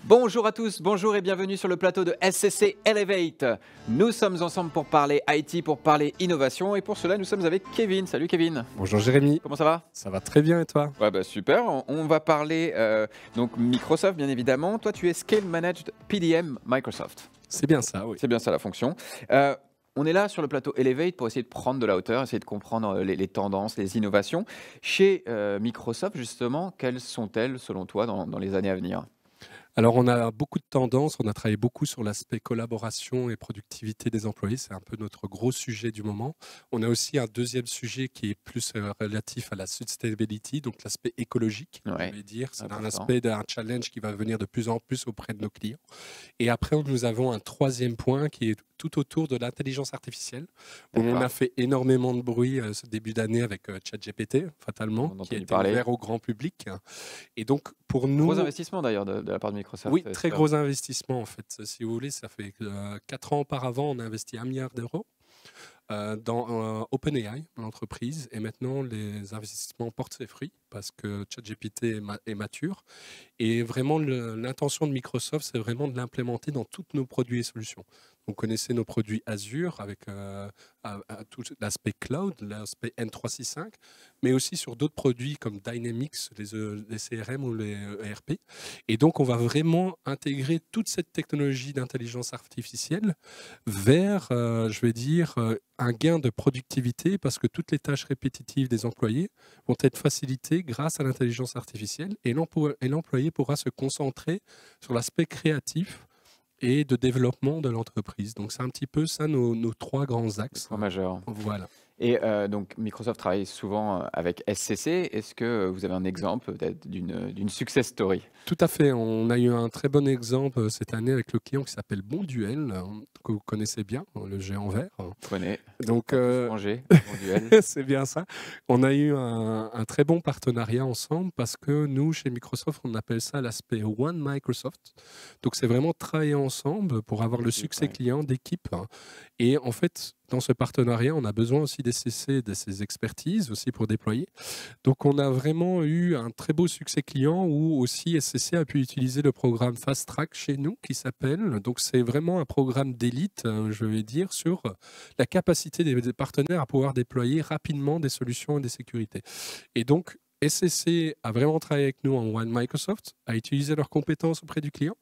Bonjour à tous, bonjour et bienvenue sur le plateau de SCC Elevate. Nous sommes ensemble pour parler IT, pour parler innovation et pour cela nous sommes avec Kevin. Salut Kevin. Bonjour Jérémy. Comment ça va? Ça va très bien et toi? Ouais bah super, on va parler donc Microsoft bien évidemment. Toi tu es Scale Managed PDM Microsoft. C'est bien ça, oui. C'est bien ça la fonction. On est là sur le plateau Elevate pour essayer de prendre de la hauteur, essayer de comprendre les tendances, les innovations. Chez Microsoft justement, quelles sont-elles selon toi dans les années à venir? Alors, on a beaucoup de tendances. On a travaillé beaucoup sur l'aspect collaboration et productivité des employés. C'est un peu notre gros sujet du moment. On a aussi un deuxième sujet qui est plus relatif à la sustainability, donc l'aspect écologique, Ouais, je vais dire. C'est un important. aspect d'un challenge qui va venir de plus en plus auprès de nos clients. Et après, nous avons un troisième point qui est tout autour de l'intelligence artificielle. On D'accord. a fait énormément de bruit ce début d'année avec ChatGPT, fatalement, On a qui a entendu été parler. ouvert au grand public. Et donc, pour nous... Gros investissement d'ailleurs de la part de Microsoft. Oui, très gros investissement en fait. Si vous voulez, ça fait 4 ans auparavant, on a investi 1 milliard d'euros dans OpenAI, l'entreprise, et maintenant les investissements portent ses fruits parce que ChatGPT est mature. Et vraiment, l'intention de Microsoft, c'est vraiment de l'implémenter dans tous nos produits et solutions. Vous connaissez nos produits Azure avec tout l'aspect cloud, l'aspect M365, mais aussi sur d'autres produits comme Dynamics, les CRM ou les ERP. Et donc, on va vraiment intégrer toute cette technologie d'intelligence artificielle vers, je vais dire, un gain de productivité parce que toutes les tâches répétitives des employés vont être facilitées grâce à l'intelligence artificielle et l'employé pourra se concentrer sur l'aspect créatif et de développement de l'entreprise. Donc, c'est un petit peu ça nos 3 grands axes. Point majeur. Voilà. Et donc Microsoft travaille souvent avec SCC. Est-ce que vous avez un exemple peut-être d'une success story? Tout à fait. On a eu un très bon exemple cette année avec le client qui s'appelle Bonduel, que vous connaissez bien, le géant vert. Je connais. Donc, Manger, Bonduel. c'est bien ça. On a eu un très bon partenariat ensemble parce que nous, chez Microsoft, on appelle ça l'aspect One Microsoft. Donc, c'est vraiment travailler ensemble pour avoir le succès Ouais. client d'équipe. Et en fait, dans ce partenariat, on a besoin aussi d'SCC, de ses expertises aussi pour déployer. Donc, on a vraiment eu un très beau succès client où aussi SCC a pu utiliser le programme Fast Track chez nous qui s'appelle. Donc, c'est vraiment un programme d'élite, je vais dire, sur la capacité des partenaires à pouvoir déployer rapidement des solutions et des sécurités. Et donc, SCC a vraiment travaillé avec nous en One Microsoft, a utilisé leurs compétences auprès du client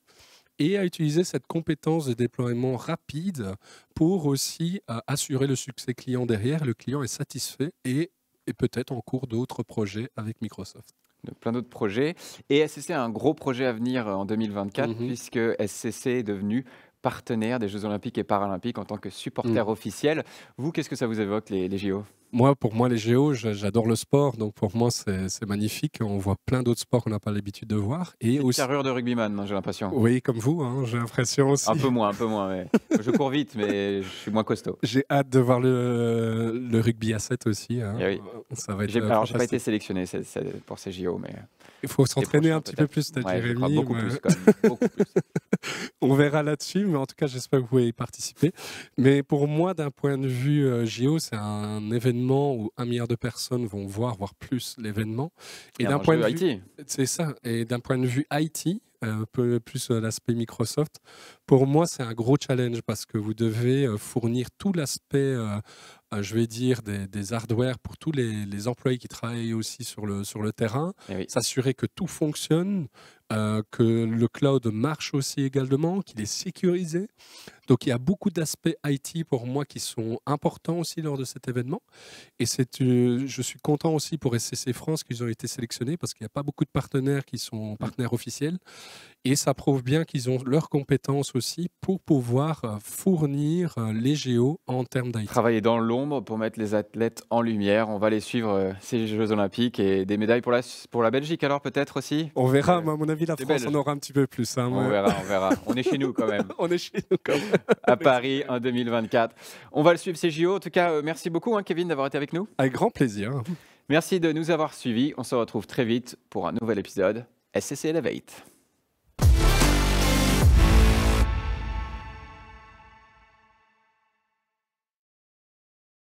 et a utilisé cette compétence de déploiement rapide pour aussi assurer le succès client derrière. Le client est satisfait et peut-être en cours d'autres projets avec Microsoft. Plein d'autres projets. Et SCC a un gros projet à venir en 2024 puisque SCC est devenu partenaire des Jeux Olympiques et Paralympiques en tant que supporter officiel. Vous, qu'est-ce que ça vous évoque les JO? Pour moi, les JO, j'adore le sport, donc pour moi, c'est magnifique. On voit plein d'autres sports qu'on n'a pas l'habitude de voir. Et aussi, carrure de rugbyman, hein, j'ai l'impression. oui, comme vous, hein, j'ai l'impression aussi. Un peu moins. Mais je cours vite, mais je suis moins costaud. J'ai hâte de voir le rugby à 7 aussi. Hein. Eh oui. Ça va être Alors, j'ai pas été fantastique. sélectionné pour ces JO, mais Il faut s'entraîner prochains, un petit peu peut-être. plus, peut-être, Ouais, je crois Jérémy. beaucoup plus, quand même. Beaucoup plus. On verra là-dessus, mais en tout cas, j'espère que vous pouvez y participer. Mais pour moi, d'un point de vue JO, c'est un événement où 1 milliard de personnes vont voir, voire plus, l'événement. Et d'un point de vue IT. c'est ça. Et d'un point de vue IT, un peu plus l'aspect Microsoft, pour moi, c'est un gros challenge parce que vous devez fournir tout l'aspect, je vais dire, des hardware pour tous les employés qui travaillent aussi sur le terrain, Eh oui. s'assurer que tout fonctionne, que le cloud marche aussi également, qu'il est sécurisé. Donc, il y a beaucoup d'aspects IT pour moi qui sont importants aussi lors de cet événement. Et je suis content aussi pour SCC France qu'ils ont été sélectionnés parce qu'il n'y a pas beaucoup de partenaires qui sont partenaires officiels. Et ça prouve bien qu'ils ont leurs compétences aussi pour pouvoir fournir les JO en termes d'IT. Travailler dans l'ombre pour mettre les athlètes en lumière. On va les suivre, ces Jeux Olympiques et des médailles pour la Belgique alors peut-être aussi. On verra, mais à mon avis, la c'est France belge. en aura un petit peu plus. Hein, On verra. On est chez nous quand même. On est chez nous quand même. À Paris en 2024. On va le suivre ces JO. En tout cas, merci beaucoup Kevin d'avoir été avec nous. Avec grand plaisir. Merci de nous avoir suivis. On se retrouve très vite pour un nouvel épisode SCC Elevate.